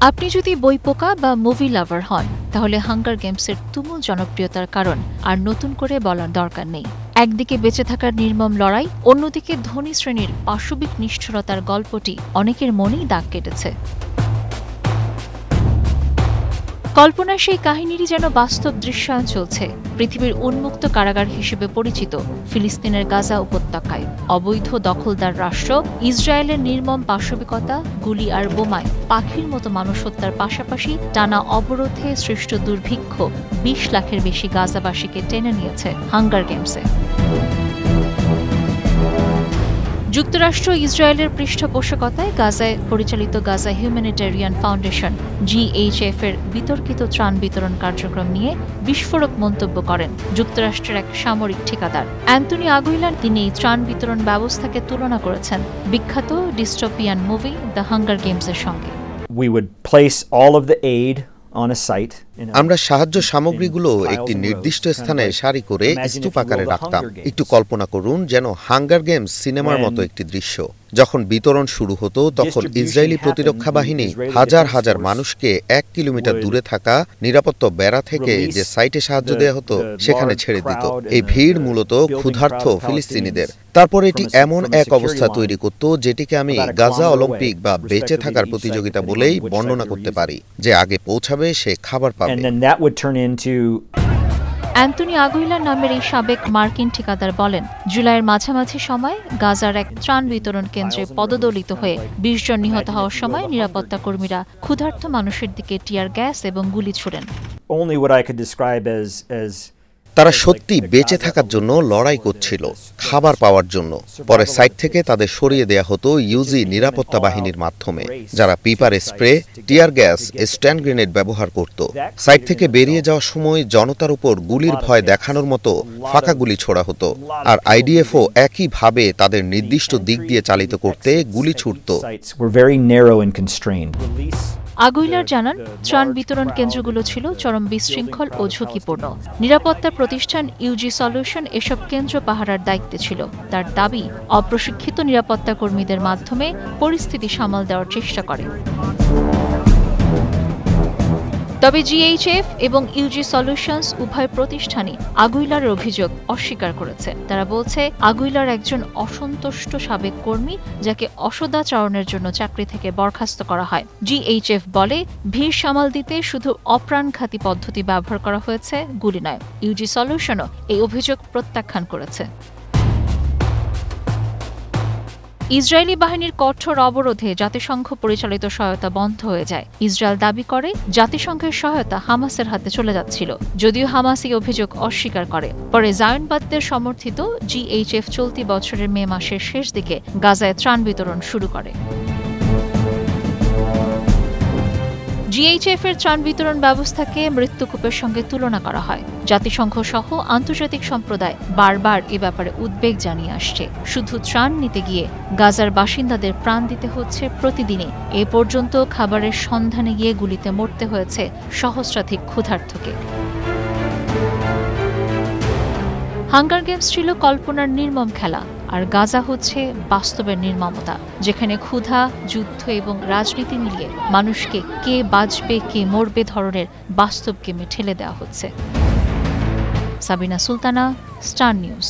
আপনি যদি বইপোকা বা মুভি লাভার হন তাহলে হাঙ্গার গেমসের তুমুল জনপ্রিয়তার কারণ আর নতুন করে বলার দরকার নেই। একদিকে বেঁচে থাকার নির্মম লড়াই, অন্যদিকে ধনী শ্রেণীর পাশবিক নিষ্ঠুরতার গল্পটি অনেকের মনেই দাগ কেটেছে। কল্পনার সেই কাহিনীরই যেন বাস্তব দৃশ্যায়ন চলছে পৃথিবীর উন্মুক্ত কারাগার হিসেবে পরিচিত ফিলিস্তিনের গাজা উপত্যকায়। অবৈধ দখলদার রাষ্ট্র ইসরায়েলের নির্মম পাশবিকতা, গুলি আর বোমায় পাখির মতো মানুষ হত্যার পাশাপাশি টানা অবরোধে সৃষ্ট দুর্ভিক্ষ ২০ লাখের বেশি গাজাবাসীকে টেনে নিয়েছে হাঙ্গার গেমসে। যুক্তরাষ্ট্র ইসরায়েলের পৃষ্ঠপোষকতায় গাজায় পরিচালিত গাজা হিউম্যানিটেরিয়ান ফাউন্ডেশন GHF এর বিতর্কিত ত্রাণ বিতরণ কার্যক্রম নিয়ে বিস্ফোরক মন্তব্য করেন যুক্তরাষ্ট্রের এক সামরিক ঠিকাদার অ্যান্টনি আগুইলা। তিনি এই ত্রাণ বিতরণ ব্যবস্থাকে তুলনা করেছেন বিখ্যাত ডিস্টোপিয়ান মুভি দ্য হাঙ্গার গেমসের সঙ্গে। We would place all of the aid on a site. আমরা সাহায্য সামগ্রীগুলো একটি নির্দিষ্ট স্থানে সারি করে স্তূপাকারে রাখতাম। একটু কল্পনা করুন যেন হাঙ্গার গেমস সিনেমার মতো একটি দৃশ্য। যখন বিতরণ শুরু হতো তখন ইসরায়েলি প্রতিরক্ষা বাহিনী হাজার হাজার মানুষকে ১ কিলোমিটার দূরে থাকা নিরাপত্তা বেড়া থেকে যে সাইটে সাহায্য দেওয়া হতো সেখানে ছেড়ে দিত। এই ভিড় মূলত ক্ষুধার্ত ফিলিস্তিনিদের। তারপর এটি এমন এক অবস্থা তৈরি করত যেটিকে আমি গাজা অলিম্পিক বা বেঁচে থাকার প্রতিযোগিতা বলেই বর্ণনা করতে পারি, যে আগে পৌঁছাবে সে খাবার পাবে। অ্যান্টনি আগুইলা নামের এই সাবেক মার্কিন ঠিকাদার বলেন, জুলাইয়ের মাঝামাঝি সময় গাজার এক ত্রাণ বিতরণ কেন্দ্রে পদদলিত হয়ে ২০ জন নিহত হওয়ার সময় নিরাপত্তা কর্মীরা ক্ষুধার্ত মানুষের দিকে টিয়ার গ্যাস এবং গুলি ছুড়েন। তারা সত্যি বেঁচে থাকার জন্য লড়াই করছিল, খাবার পাওয়ার জন্য। পরে সাইট থেকে তাদের সরিয়ে দেয়া হতো ইউজি নিরাপত্তা বাহিনীর মাধ্যমে, যারা pepper spray, tear gas, stun grenade ব্যবহার করত। সাইট থেকে বেরিয়ে যাওয়ার সময় জনতার উপর গুলির ভয় দেখানোর মতো ফাঁকা গুলি ছোড়া হতো। আর আইডিএফও একইভাবে তাদের নির্দিষ্ট দিক দিয়ে চালিত করতে গুলি ছুড়ত। আগুইলার জানান, ত্রাণ বিতরণ কেন্দ্রগুলো ছিল চরম বিশৃঙ্খল ও ঝুঁকিপূর্ণ। নিরাপত্তা প্রতিষ্ঠান ইউজি সলিউশন এসব কেন্দ্র পাহারার দায়িত্বে ছিল। তার দাবি, অপ্রশিক্ষিত নিরাপত্তা কর্মীদের মাধ্যমে পরিস্থিতি সামাল দেওয়ার চেষ্টা করে। তবে GHF এবং ইউজি সলিউশনস উভয় প্রতিষ্ঠানই আগুইলার অভিযোগ অস্বীকার করেছে। তারা বলছে, আগুইলার একজন অসন্তুষ্ট সাবেক কর্মী, যাকে অসদাচরণের জন্য চাকরি থেকে বরখাস্ত করা হয়। GHF বলে, ভিড় সামাল দিতে শুধু অপ্রাণঘাতী পদ্ধতি ব্যবহার করা হয়েছে, গুলি নয়। ইউজি সলিউশনও এই অভিযোগ প্রত্যাখ্যান করেছে। ইসরায়েলি বাহিনীর কঠোর অবরোধে জাতিসংঘ পরিচালিত সহায়তা বন্ধ হয়ে যায়। ইসরায়েল দাবি করে জাতিসংঘের সহায়তা হামাসের হাতে চলে যাচ্ছিল, যদিও হামাস এই অভিযোগ অস্বীকার করে। পরে জায়নবাদীদের সমর্থিত GHF চলতি বছরের মে মাসের শেষ দিকে গাজায় ত্রাণ বিতরণ শুরু করে। GHF এর ত্রাণ বিতরণ ব্যবস্থাকে মৃত্যুকূপের সঙ্গে তুলনা করা হয়। জাতিসংঘ সহ আন্তর্জাতিক সম্প্রদায় বারবার এ ব্যাপারে উদ্বেগ জানিয়ে আসছে। শুধু ত্রাণ নিতে গিয়ে গাজার বাসিন্দাদের প্রাণ দিতে হচ্ছে প্রতিদিনই। এ পর্যন্ত খাবারের সন্ধানে গিয়ে গুলিতে মরতে হয়েছে সহস্রাধিক ক্ষুধার্তকে। হাঙ্গার গেমস ছিল কল্পনার নির্মম খেলা, আর গাজা হচ্ছে বাস্তবের নির্মমতা, যেখানে ক্ষুধা, যুদ্ধ এবং রাজনীতি মিলিয়ে মানুষকে কে বাঁচবে কে মরবে ধরনের বাস্তব গেমে ঠেলে দেওয়া হচ্ছে। Sabina Sultana, star news.